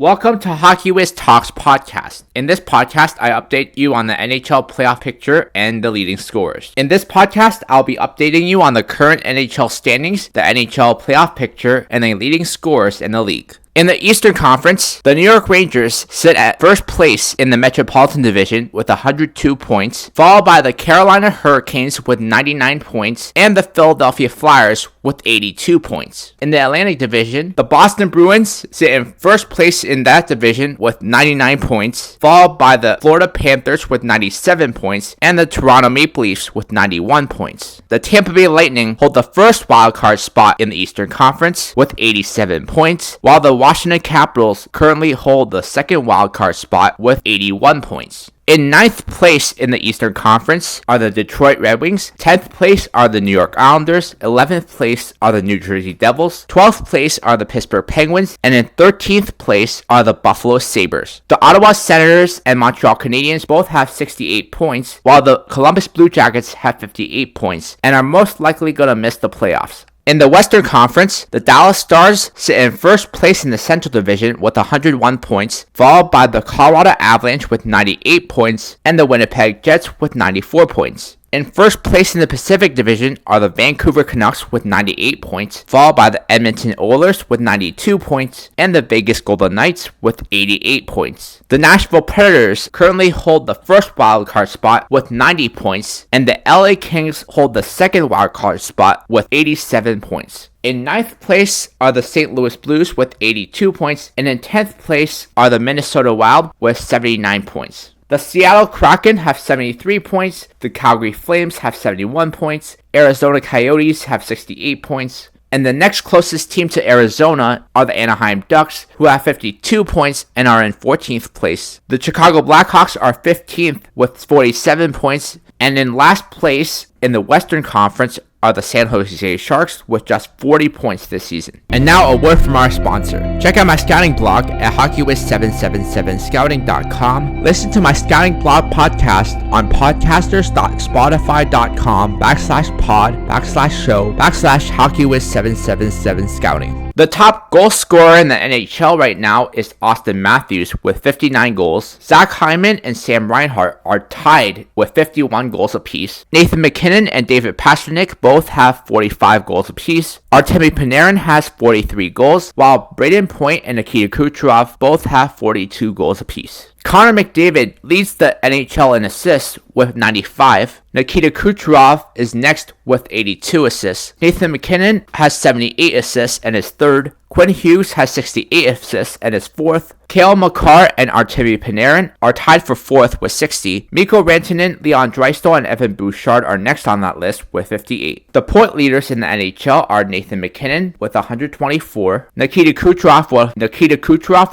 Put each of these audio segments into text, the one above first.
Welcome to Hockey Wiz Talks podcast. In this podcast, I update you on the NHL Playoff Picture and the leading scorers. In this podcast, I'll be updating you on the current NHL standings, the NHL Playoff Picture, and the leading scorers in the league. In the Eastern Conference, the New York Rangers sit at first place in the Metropolitan Division with 102 points, followed by the Carolina Hurricanes with 99 points and the Philadelphia Flyers with 82 points. In the Atlantic Division, the Boston Bruins sit in first place in that division with 99 points, followed by the Florida Panthers with 97 points and the Toronto Maple Leafs with 91 points. The Tampa Bay Lightning hold the first wildcard spot in the Eastern Conference with 87 points, while the Washington Capitals currently hold the second wildcard spot with 81 points. In 9th place in the Eastern Conference are the Detroit Red Wings, 10th place are the New York Islanders, 11th place are the New Jersey Devils, 12th place are the Pittsburgh Penguins, and in 13th place are the Buffalo Sabres. The Ottawa Senators and Montreal Canadiens both have 68 points, while the Columbus Blue Jackets have 58 points, and are most likely going to miss the playoffs. In the Western Conference, the Dallas Stars sit in first place in the Central Division with 101 points, followed by the Colorado Avalanche with 98 points and the Winnipeg Jets with 94 points. In first place in the Pacific Division are the Vancouver Canucks with 98 points, followed by the Edmonton Oilers with 92 points, and the Vegas Golden Knights with 88 points. The Nashville Predators currently hold the first wildcard spot with 90 points, and the LA Kings hold the second wildcard spot with 87 points. In 9th place are the St. Louis Blues with 82 points, and in 10th place are the Minnesota Wild with 79 points. The Seattle Kraken have 73 points, the Calgary Flames have 71 points, Arizona Coyotes have 68 points, and the next closest team to Arizona are the Anaheim Ducks, who have 52 points and are in 14th place. The Chicago Blackhawks are 15th with 47 points, and in last place in the Western Conference are the San Jose Sharks with just 40 points this season. And now a word from our sponsor. Check out my scouting blog at hockeywiz777scouting.com. Listen to my scouting blog podcast on podcasters.spotify.com/pod/show/hockeywiz777scouting. The top goal scorer in the NHL right now is Austin Matthews with 59 goals. Zach Hyman and Sam Reinhart are tied with 51 goals apiece. Nathan MacKinnon and David Pastrnak both have 45 goals apiece. Artemi Panarin has 43 goals, while Braden Point and Nikita Kucherov both have 42 goals apiece. Connor McDavid leads the NHL in assists with 95. Nikita Kucherov is next with 82 assists. Nathan MacKinnon has 78 assists and is third. Quinn Hughes has 68 assists and is fourth. Cale Makar and Artemi Panarin are tied for fourth with 60. Mikko Rantanen, Leon Draisaitl, and Evan Bouchard are next on that list with 58. The point leaders in the NHL are Nathan MacKinnon with 124, Nikita Kucherov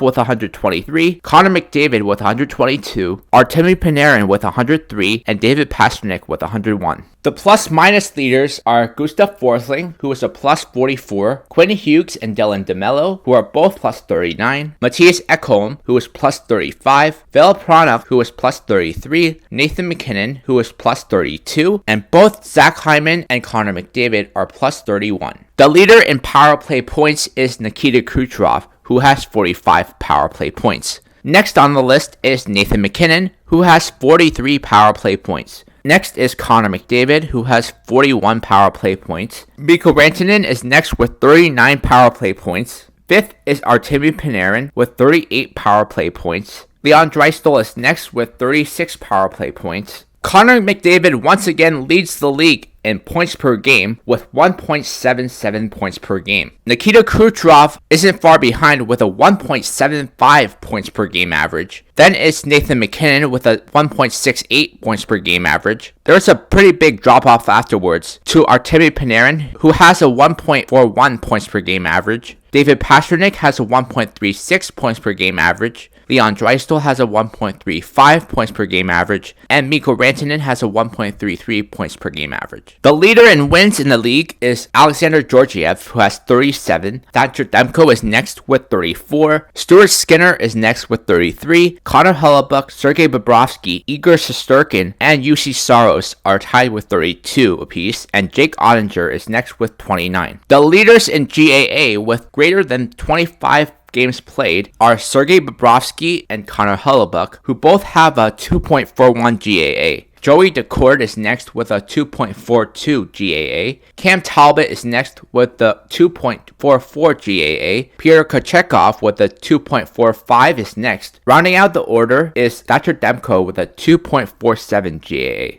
with 123, Connor McDavid with 122, Artemi Panarin with 103, and David Pastrnak with 101. The plus-minus leaders are Gustav Forsling, who is a plus 44, Quinn Hughes and Dylan DeMello, who are both plus 39, Matthias Ekholm, who is plus 35, Vel Pranav, who is plus 33, Nathan MacKinnon, who is plus 32, and both Zach Hyman and Connor McDavid are plus 31. The leader in power play points is Nikita Kucherov, who has 45 power play points. Next on the list is Nathan MacKinnon, who has 43 power play points. Next is Connor McDavid, who has 41 power play points. Mikko Rantanen is next with 39 power play points. Fifth is Artemi Panarin with 38 power play points. Leon Draisaitl is next with 36 power play points. Connor McDavid once again leads the league in points per game with 1.77 points per game. Nikita Kucherov isn't far behind with a 1.75 points per game average. Then it's Nathan MacKinnon with a 1.68 points per game average. There's a pretty big drop off afterwards to Artemi Panarin, who has a 1.41 points per game average. David Pastrnak has a 1.36 points per game average. Leon Draisaitl has a 1.35 points per game average, and Mikko Rantanen has a 1.33 points per game average. The leader in wins in the league is Alexander Georgiev, who has 37. Thatcher Demko is next with 34. Stuart Skinner is next with 33. Connor Hellebuyck, Sergei Bobrovsky, Igor Shesterkin, and UC Saros are tied with 32 apiece, and Jake Ottinger is next with 29. The leaders in GAA with greater than 25 games played are Sergei Bobrovsky and Connor Hellebuyck, who both have a 2.41 GAA. Joey Daccord is next with a 2.42 GAA. Cam Talbot is next with the 2.44 GAA. Peter Kochetkov with a 2.45 is next. Rounding out the order is Thatcher Demko with a 2.47 GAA.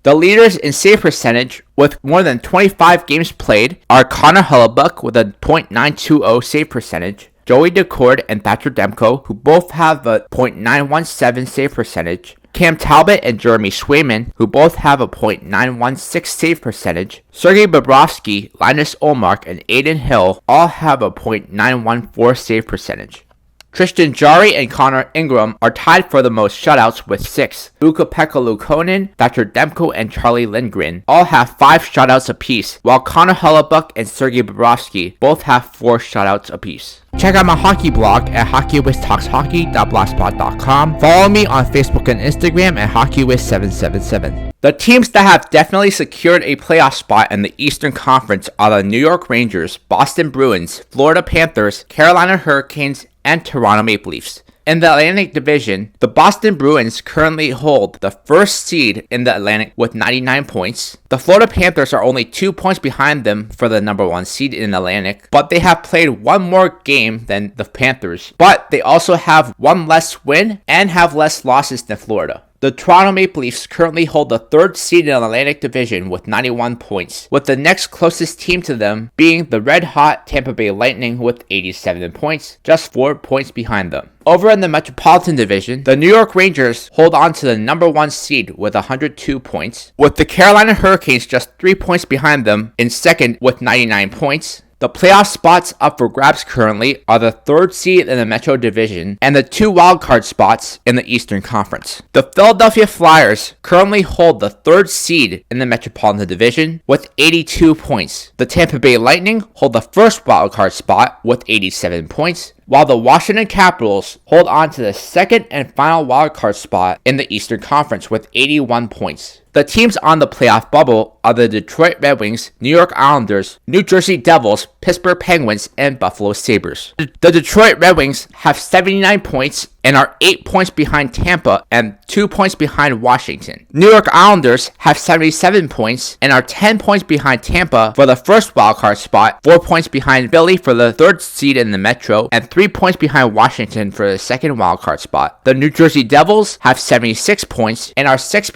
The leaders in save percentage with more than 25 games played are Connor Hellebuyck with a .920 save percentage, Joey Daccord and Thatcher Demko, who both have a .917 save percentage, Cam Talbot and Jeremy Swayman, who both have a .916 save percentage, Sergei Bobrovsky, Linus Ullmark, and Aiden Hill all have a .914 save percentage. Tristan Jarry and Connor Ingram are tied for the most shutouts with 6. Ukko-Pekka Luukkonen, Thatcher Demko, and Charlie Lindgren all have 5 shutouts apiece, while Connor Hellebuyck and Sergei Bobrovsky both have 4 shutouts apiece. Check out my hockey blog at hockeywiztalkshockey.blogspot.com. Follow me on Facebook and Instagram at hockeywiz777. The teams that have definitely secured a playoff spot in the Eastern Conference are the New York Rangers, Boston Bruins, Florida Panthers, Carolina Hurricanes, and Toronto Maple Leafs. In the Atlantic Division, the Boston Bruins currently hold the first seed in the Atlantic with 99 points. The Florida Panthers are only 2 points behind them for the number 1 seed in the Atlantic, but they have played one more game than the Panthers. But they also have one less win and have less losses than Florida. The Toronto Maple Leafs currently hold the 3rd seed in the Atlantic Division with 91 points, with the next closest team to them being the red-hot Tampa Bay Lightning with 87 points, just 4 points behind them. Over in the Metropolitan Division, the New York Rangers hold on to the number 1 seed with 102 points, with the Carolina Hurricanes just 3 points behind them in second with 99 points. The playoff spots up for grabs currently are the 3rd seed in the Metro Division and the 2 wildcard spots in the Eastern Conference. The Philadelphia Flyers currently hold the 3rd seed in the Metropolitan Division with 82 points. The Tampa Bay Lightning hold the 1st wildcard spot with 87 points, while the Washington Capitals hold on to the 2nd and final wildcard spot in the Eastern Conference with 81 points. The teams on the playoff bubble are the Detroit Red Wings, New York Islanders, New Jersey Devils, Pittsburgh Penguins, and Buffalo Sabres. The Detroit Red Wings have 79 points and are 8 points behind Tampa and 2 points behind Washington. New York Islanders have 77 points and are 10 points behind Tampa for the 1st wildcard spot, 4 points behind Philly for the 3rd seed in the Metro, and 3 points behind Washington for the 2nd wildcard spot. The New Jersey Devils have 76 points and are 6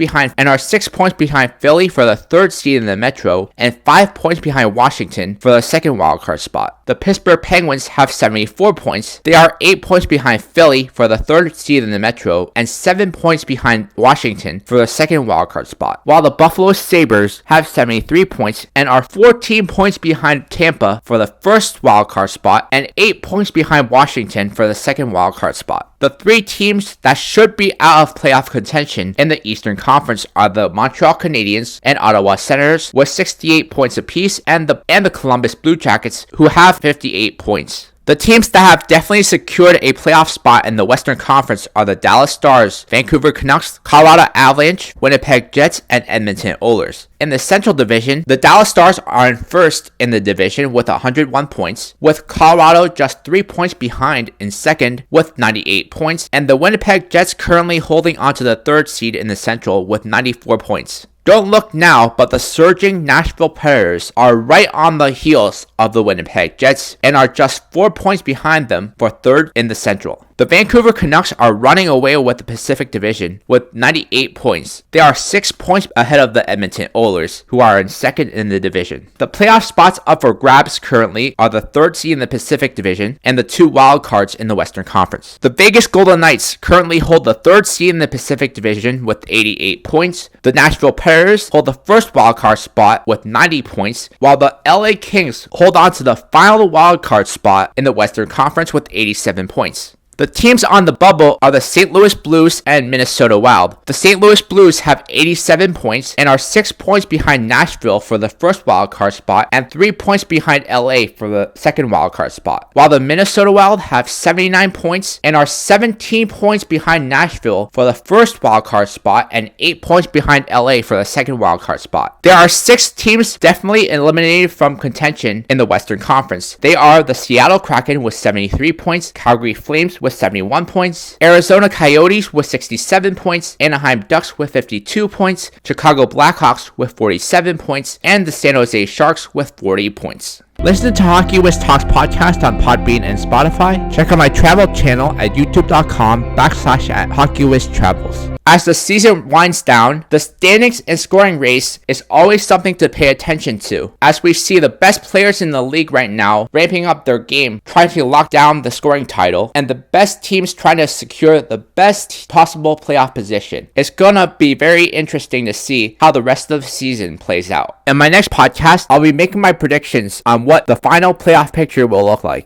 points behind Philly for the 3rd seed in the Metro, and 5 points behind Washington for the 2nd wildcard spot. The Pittsburgh Penguins have 74 points. They are 8 points behind Philly for the 3rd seed in the Metro, and 7 points behind Washington for the 2nd wildcard spot, while the Buffalo Sabres have 73 points and are 14 points behind Tampa for the 1st wildcard spot, and 8 points behind Washington for the 2nd wildcard spot. The 3 teams that should be out of playoff contention in the Eastern Conference are the Montreal Canadiens and Ottawa Senators with 68 points apiece, and the Columbus Blue Jackets, who have 58 points. The teams that have definitely secured a playoff spot in the Western Conference are the Dallas Stars, Vancouver Canucks, Colorado Avalanche, Winnipeg Jets, and Edmonton Oilers. In the Central Division, the Dallas Stars are in 1st in the division with 101 points, with Colorado just 3 points behind in 2nd with 98 points, and the Winnipeg Jets currently holding onto the 3rd seed in the Central with 94 points. Don't look now, but the surging Nashville Predators are right on the heels of the Winnipeg Jets and are just 4 points behind them for 3rd in the Central. The Vancouver Canucks are running away with the Pacific Division with 98 points. They are 6 points ahead of the Edmonton Oilers, who are in 2nd in the division. The playoff spots up for grabs currently are the 3rd seed in the Pacific Division and the 2 wild cards in the Western Conference. The Vegas Golden Knights currently hold the 3rd seed in the Pacific Division with 88 points. The Nashville Predators hold the 1st wildcard spot with 90 points, while the LA Kings hold on to the final wildcard spot in the Western Conference with 87 points. The teams on the bubble are the St. Louis Blues and Minnesota Wild. The St. Louis Blues have 87 points and are 6 points behind Nashville for the first wildcard spot and 3 points behind LA for the second wildcard spot. While the Minnesota Wild have 79 points and are 17 points behind Nashville for the first wildcard spot and 8 points behind LA for the second wildcard spot. There are 6 teams definitely eliminated from contention in the Western Conference. They are the Seattle Kraken with 73 points, Calgary Flames with 71 points, Arizona Coyotes with 67 points, Anaheim Ducks with 52 points, Chicago Blackhawks with 47 points, and the San Jose Sharks with 40 points. Listen to Hockey Wiz Talks podcast on Podbean and Spotify. Check out my travel channel at youtube.com/HockeyWizTravels. As the season winds down, the standings and scoring race is always something to pay attention to, as we see the best players in the league right now ramping up their game, trying to lock down the scoring title, and the best teams trying to secure the best possible playoff position. It's gonna be very interesting to see how the rest of the season plays out. In my next podcast, I'll be making my predictions on what the final playoff picture will look like.